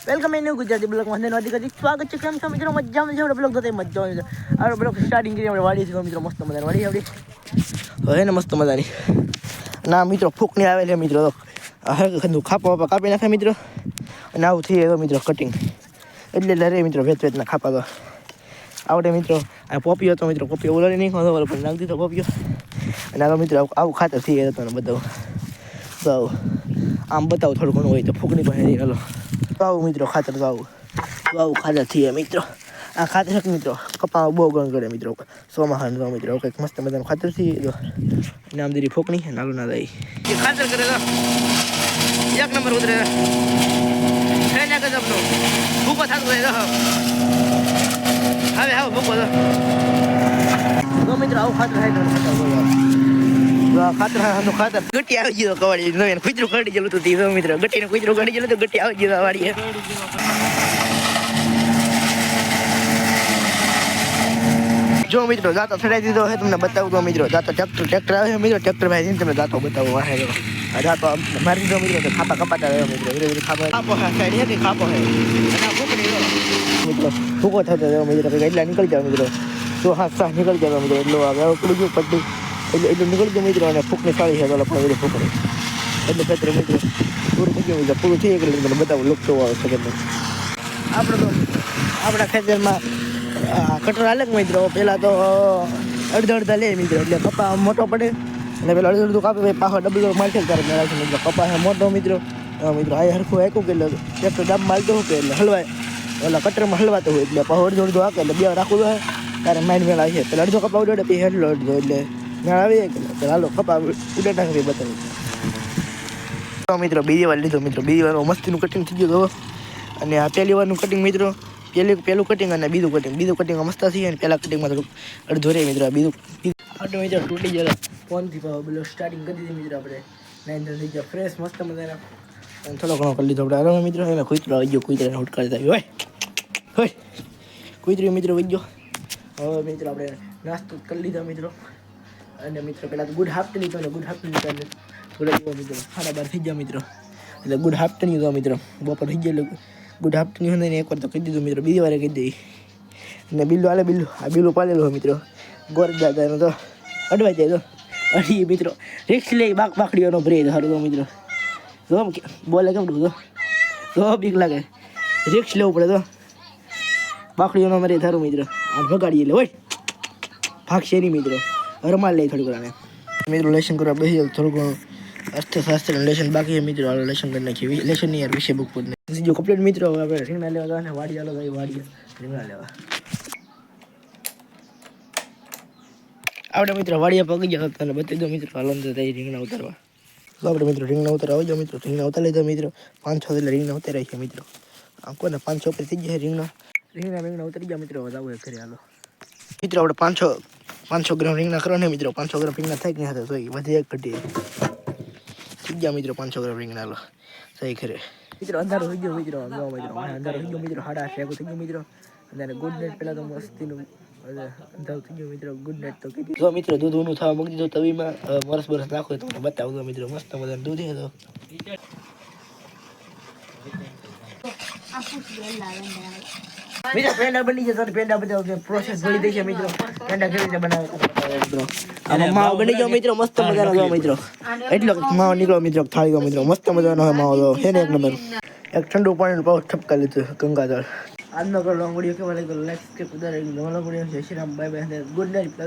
Welcome એનું ગુજરાતી બ્લોગમાં નોંધી સ્વાગત છે. કેમ છો મિત્રો? મજામાં છે. આપણે બ્લોગ થતા મજા આવે છે. આપણે બ્લોગ સ્ટાર્ટિંગ કરી આપણે વાડી છે મિત્રો, મસ્ત મજાની વાડી આપણી હવે ને મસ્ત મજાની ના મિત્રો ફૂકની આવે છે મિત્રો. ખાપા કાપી નાખે મિત્રો અને આવું થઈ જાય મિત્રો કટિંગ એટલે રે મિત્રો વેચના ખાપા તો આવડે મિત્રો. આ પોપિયો હતો મિત્રો, પોપિયો ઓલાડી નહીં ખબર પણ નાખી દીધો પોપિયો અને આગળ મિત્રો આવું ખાતર થઈ જાય હતો ને બધું. તો આમ બતાવું થોડું ઘણું હોય તો ફૂકની પાસે હાલો તો આવું મિત્રો ખાતર તો આવું ખાતર થઈ જાય મિત્રો. આ ખાતર મિત્રો કપા બહુ ગણ કરે મિત્રો. સોમાહાન તો મિત્રો કંઈક મસ્ત મજાનું ખાતર થઈ ગયો નામ દીધી ફૂકણી નાલો ના દઈ ખાતર કરે તો એક નંબર ઉતરે થઈ નાખે તમને ભૂકો થતું હોય હવે હા ભૂકો તો મિત્રો આવું ખાતર થાય ખાતર ખાતર ગટી આવી ગયો કવાડી કૂતરું કાઢી ગયેલું હતું મિત્રો. ગટીને કૂતરું કાઢી ગયેલું તો ગટી આવી ગયો વાડીએ. જો મિત્રો દાંતો ચડાવી દીધો છે તમને બતાવું તો મિત્રો. દાંતો ટ્રેક્ટર આવે છે મિત્રો, ટ્રેક્ટર ભાઈ જઈને તમને દાંતો બતાવો વાહે દાંતો મારી દીધો મિત્રો. તો ખાપા કપાતા રહ્યો મિત્રો, ધીરે ધીરે ખાપો સાઈડ છે કે ખાપો છે મિત્રો ભૂકો થતો રહ્યો મિત્રો. એટલા નીકળી જાવ મિત્રો, તો હા નીકળી જાવ મિત્રો. એટલું આવે પડી ગયું પટ્ટી એટલે નીકળી ગયું મિત્રો. અને ફૂકની સાળી છે તો પણ ફૂકણી એટલે ખેતરે મિત્રો પૂરું થઈ ગયું મિત્રો. પૂરું થઈ ગયું તમને બતાવું લુકતો આવે છે આપણે તો આપણા ખેતરમાં કટર હાલે મિત્રો. પહેલાં તો અડધા લે મિત્રો એટલે કપા મોટો પડે અને પેલા અડધું કાપે ભાઈ પાછો ડબલ માલઠેલ કરે મેળવશે મિત્રો. કપા મોટો મિત્રો મિત્રો આ હરખું હાંકું કે એટલે ટ્રેક્ટર ડાબ માલતો હોય કે એટલે હલવાય ઓલા કટરમાં હલવાતો હોય એટલે પાછો અડધો હાકે એટલે બે રાખવું હોય ત્યારે માઇન્ડ મેળ આવે છે. પેલા અડધો કપા ઉડે પછી હેઠલો અડધો એટલે મેળ આવી કે હાલો કપા ઉડે નાખી બતાવી મિત્રો. બીજી વાર લીધો મિત્રો. બીજી વાર મસ્તીનું કટિંગ થઈ ગયું અને આ પહેલી વારનું કટિંગ મિત્રો. પહેલું કટિંગ અને બીજું કટિંગ મસ્ત થઈ અને પહેલાં કટિંગમાં થોડુંક અડધો રહે મિત્રો. બીજું મિત્રો તૂટી ગયેલો ફોનથી પેલો સ્ટાર્ટિંગ કરી દીધી મિત્રો. આપણે નાઇન થઈ ગયા ફ્રેશ મસ્ત મજાના અને થોડો ઘણો કરી લીધો આપણે આરામ મિત્રો. એમાં કૂતરો આવી ગયો, કૂતરાને હુટકારી આવી હોય કૂતરી મિત્રો વહી ગયો. હવે મિત્રો આપણે નાસ્તો કરી લીધો મિત્રો. અને મિત્રો પહેલાં તો ગુડ હાફ્ટ લીધો અને ગુડ હાફ્ટ લીધો અને થોડા જેવો મિત્રો 12:30 થઈ ગયા મિત્રો. એટલે ગુડ હાફ્ટ નહીં હતો મિત્રો, બપોર થઈ ગયો ગુડ હાફ્ટની અંદર એકવાર તો કહી દીધું મિત્રો. બીજી વારે કહી દઈ અને બિલ્લું હાલે આ બિલ્લું પાલેલું હોય મિત્રો. ગોર દાદાનો તો અડવાઈ જાય તો અડી મિત્રો રિક્સ લઈ બાકડીઓનો બ્રેડ સારું તો મિત્રો. તો બોલે કેમ તો બીક લાગે, રિક્સ લેવું પડે તો બાકડીઓનો મરે સારું મિત્રો. આમ ભગાડીએ એટલે હોય ભાગશે નહીં મિત્રો. હરમાલ લઈ થોડી ઘણા મિત્રો. લેશન કરવા બેસી જાય થોડું ઘણું અર્થશાસ્ત્ર લેશન બાકી મિત્રો. લેશન કરી નાખીએ લેશન નહીં યાર વિષય બુક પર જો કમ્પ્લીટ મિત્રો. હવે આપણે રીંગણા લેવા અને વાડી ચાલો ભાઈ વાડીએ રીંગણા લેવા આપણે મિત્રો. વાડીએ પગી ગયા હતા અને બતાવી દો મિત્રો. હાલ અંદર થઈ રીંગણા ઉતારવા તો આપણે મિત્રો રીંગણા ઉતારવા આવી જાઓ મિત્રો. રીંગણા ઉતારી લીધા મિત્રો. 5-6 એટલે રીંગણા ઉતાર્યા છે મિત્રો. આમ કોને 5-6 પર થઈ ગયા રીંગણા ઉતરી ગયા મિત્રો. હવે આવું ઘરે હાલો મિત્રો. આપણે 500 ગ્રામ રીંગણા કરો ને મિત્રો. 500 ગ્રામ રીંગણા થાય કે નહીં હતા તો વધે એક ઘટીએ થઈ ગયા મિત્રો. 500 ગ્રામ રીંગણા હાલો સહી ખરે મિત્રો. અંધારો થઈ ગયો મિત્રો. અંધારો થઈ ગયો મિત્રો. 8:30 થઈ ગયો મિત્રો. અને ગુડ નાઇટ પહેલાં તો મસ્તીનું અંધારું થઈ ગયું મિત્રો. ગુડ નાઇટ તો કીધી જો મિત્રો. દૂધ ઊનું થવા મૂકી દીધું તવીમાં. વરસ નાખો તો બતાવું મિત્રો. મસ્ત મજાનું દૂધ છે તો મિત્રો. પેંડા બની જશે. પેંડા બધા પ્રોસેસ ભરી દઈ છે મિત્રો. પેંડા કેવી રીતે બનાવે મિત્રો. આમાં માવો બની ગયો મિત્રો. મસ્ત મજાનો મિત્રો. એટલો માવો નીકળો મિત્રો. થાળી મિત્રો મસ્ત મજાનો માવો છે ને એક નંબર. એક ઠંડુ પાણીનું પાઉચ ઠપકા લીધું ગંગાજળ. આજનો લોંગ વિડીયો કેવો લાગ્યો લાઈક કે કુદાર લોંગ વિડીયો છે. Shriram bye bye. Good night.